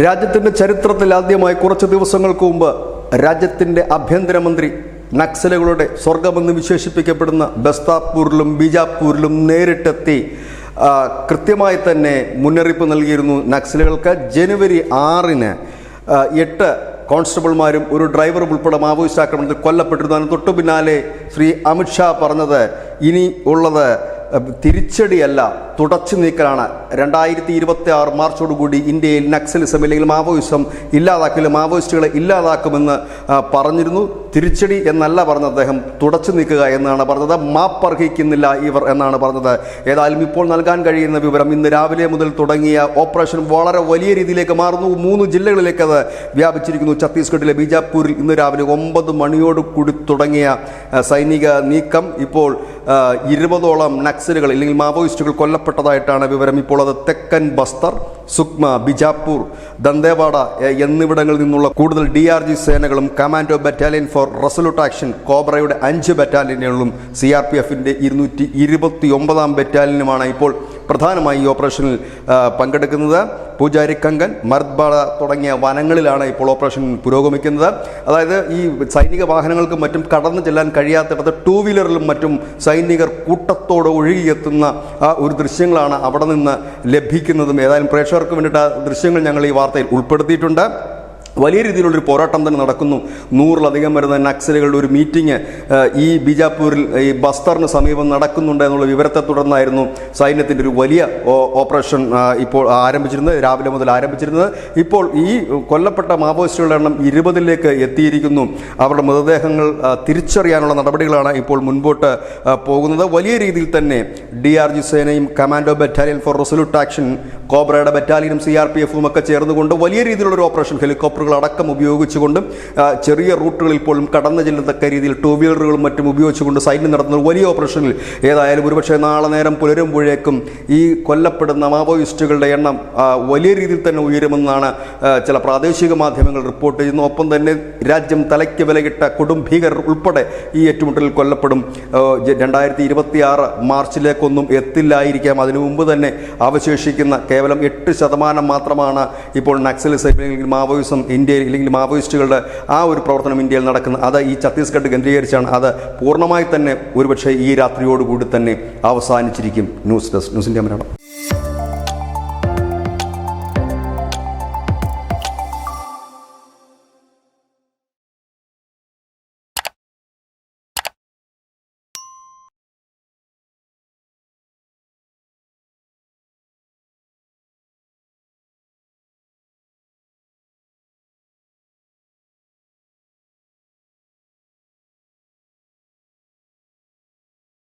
രാജ്യത്തിൻ്റെ ചരിത്രത്തിൽ ആദ്യമായി കുറച്ച് ദിവസങ്ങൾക്ക് മുമ്പ് രാജ്യത്തിൻ്റെ ആഭ്യന്തരമന്ത്രി നക്സലുകളുടെ സ്വർഗമെന്ന് വിശേഷിപ്പിക്കപ്പെടുന്ന ബസ്താപൂരിലും ബീജാപ്പൂരിലും നേരിട്ടെത്തി കൃത്യമായി തന്നെ മുന്നറിയിപ്പ് നൽകിയിരുന്നു. നക്സലുകൾക്ക് ജനുവരി 6-ന് 8 കോൺസ്റ്റബിൾമാരും ഒരു ഡ്രൈവറും ഉൾപ്പെടെ മാവോയിസ്റ്റ് ആക്രമണത്തിൽ കൊല്ലപ്പെട്ടിരുന്നു. അതിന് തൊട്ടു പിന്നാലെ ശ്രീ അമിത്ഷാ പറഞ്ഞത് ഇനി ഉള്ളത് തിരിച്ചടിയല്ല, തുടച്ചു നീക്കലാണ്. 2026 മാർച്ചോടുകൂടി ഇന്ത്യയിൽ നക്സലിസം അല്ലെങ്കിൽ മാവോയിസം ഇല്ലാതാക്കില്ല, മാവോയിസ്റ്റുകളെ ഇല്ലാതാക്കുമെന്ന് പറഞ്ഞിരുന്നു. തിരിച്ചടി എന്നല്ല പറഞ്ഞത് അദ്ദേഹം, തുടച്ചു നീക്കുക എന്നാണ് പറഞ്ഞത്. മാപ്പർഹിക്കുന്നില്ല ഇവർ എന്നാണ് പറഞ്ഞത്. ഏതായാലും ഇപ്പോൾ നൽകാൻ കഴിയുന്ന വിവരം, ഇന്ന് രാവിലെ മുതൽ തുടങ്ങിയ ഓപ്പറേഷൻ വളരെ വലിയ രീതിയിലേക്ക് മാറുന്നു. 3 ജില്ലകളിലേക്ക് അത് വ്യാപിച്ചിരിക്കുന്നു. ഛത്തീസ്ഗഡിലെ ബീജാപ്പൂരിൽ ഇന്ന് രാവിലെ 9 മണിയോട് കൂടി തുടങ്ങിയ സൈനിക നീക്കം ഇപ്പോൾ 20ഓളം നക്സലുകൾ അല്ലെങ്കിൽ മാവോയിസ്റ്റുകൾ കൊല്ലപ്പെട്ടതായിട്ടാണ് വിവരം. ഇപ്പോൾ അത് തെക്കൻ ബസ്തർ, സുക്മ, ബിജാപ്പൂർ, ദന്തേവാഡ എന്നിവിടങ്ങളിൽ നിന്നുള്ള കൂടുതൽ DRG സേനകളും commando battalion for resolute action കോബ്രയുടെ 5 ബറ്റാലിയനുകളും CRPFന്റെ 229-ാം ബറ്റാലിയനുമാണ് ഇപ്പോൾ പ്രധാനമായി ഈ ഓപ്പറേഷനിൽ പങ്കെടുക്കുന്നത്. പൂജാരി കങ്കൻ, മർദ്ബാഡ തുടങ്ങിയ വനങ്ങളിലാണ് ഇപ്പോൾ ഓപ്പറേഷൻ പുരോഗമിക്കുന്നത്. അതായത് ഈ സൈനിക വാഹനങ്ങൾക്കും മറ്റും കടന്നു ചെല്ലാൻ കഴിയാത്തിടത്ത് 2 വീലറിലും മറ്റും സൈനികർ കൂട്ടത്തോടെ ഒഴുകിയെത്തുന്ന ഒരു ദൃശ്യങ്ങളാണ് അവിടെ നിന്ന് ലഭിക്കുന്നതും. ഏതായാലും പ്രേക്ഷകർക്ക് വേണ്ടിയിട്ട് ആ ദൃശ്യങ്ങൾ ഞങ്ങൾ ഈ വാർത്തയിൽ ഉൾപ്പെടുത്തിയിട്ടുണ്ട്. വലിയ രീതിയിലുള്ളൊരു പോരാട്ടം തന്നെ നടക്കുന്നു. 100-ലധികം വരുന്ന നക്സലുകളുടെ ഒരു മീറ്റിംഗ് ഈ ബീജാപ്പൂരിൽ ഈ ബസ്തറിന് സമീപം നടക്കുന്നുണ്ട് എന്നുള്ള വിവരത്തെ തുടർന്നായിരുന്നു സൈന്യത്തിൻ്റെ ഒരു വലിയ ഓപ്പറേഷൻ ഇപ്പോൾ ആരംഭിച്ചിരുന്നത്, രാവിലെ മുതൽ ആരംഭിച്ചിരുന്നത്. ഇപ്പോൾ ഈ കൊല്ലപ്പെട്ട മാവോയിസ്റ്റുകളുടെ എണ്ണം 20-ലേക്ക് എത്തിയിരിക്കുന്നു. അവരുടെ മൃതദേഹങ്ങൾ തിരിച്ചറിയാനുള്ള നടപടികളാണ് ഇപ്പോൾ മുൻപോട്ട് പോകുന്നത്. വലിയ രീതിയിൽ തന്നെ DRG സേനയും commando battalion for resolute action കോബ്രയുടെ ബറ്റാലിയനും CRPFും ഒക്കെ ചേർന്നുകൊണ്ട് വലിയ രീതിയിലുള്ളൊരു ഓപ്പറേഷൻ, ഹെലികോപ്റ്ററുകൾ അടക്കം ഉപയോഗിച്ചുകൊണ്ടും ചെറിയ റൂട്ടുകളിൽ പോലും കടന്നു ചെല്ലത്തക്ക രീതിയിൽ 2 വീലറുകളും മറ്റും ഉപയോഗിച്ചുകൊണ്ട് സൈന്യം നടത്തുന്ന വലിയ ഓപ്പറേഷനിൽ ഏതായാലും ഒരുപക്ഷെ നാളെ നേരം പുലരുമ്പോഴേക്കും ഈ കൊല്ലപ്പെടുന്ന മാവോയിസ്റ്റുകളുടെ എണ്ണം വലിയ രീതിയിൽ തന്നെ ഉയരുമെന്നാണ് ചില പ്രാദേശിക മാധ്യമങ്ങൾ റിപ്പോർട്ട് ചെയ്യുന്നു. ഒപ്പം തന്നെ രാജ്യം തലയ്ക്ക് വിലകിട്ട കൊടും ഭീകരർ ഉൾപ്പെടെ ഈ ഏറ്റുമുട്ടലിൽ കൊല്ലപ്പെടും. 2026 മാർച്ചിലേക്കൊന്നും എത്തില്ലായിരിക്കാം. അതിനു മുമ്പ് തന്നെ അവശേഷിക്കുന്ന കേവലം 8% മാത്രമാണ് ഇപ്പോൾ നക്സലിസം അല്ലെങ്കിൽ മാവോയിസം ഇന്ത്യയിൽ അല്ലെങ്കിൽ മാവോയിസ്റ്റുകളുടെ ആ ഒരു പ്രവർത്തനം ഇന്ത്യയിൽ നടക്കുന്നത്. അത് ഈ ഛത്തീസ്ഗഡ് കേന്ദ്രീകരിച്ചാണ്. അത് പൂർണ്ണമായി തന്നെ ഒരുപക്ഷെ ഈ രാത്രിയോടുകൂടി തന്നെ അവസാനിച്ചിരിക്കും. News desk, News India Malayalam.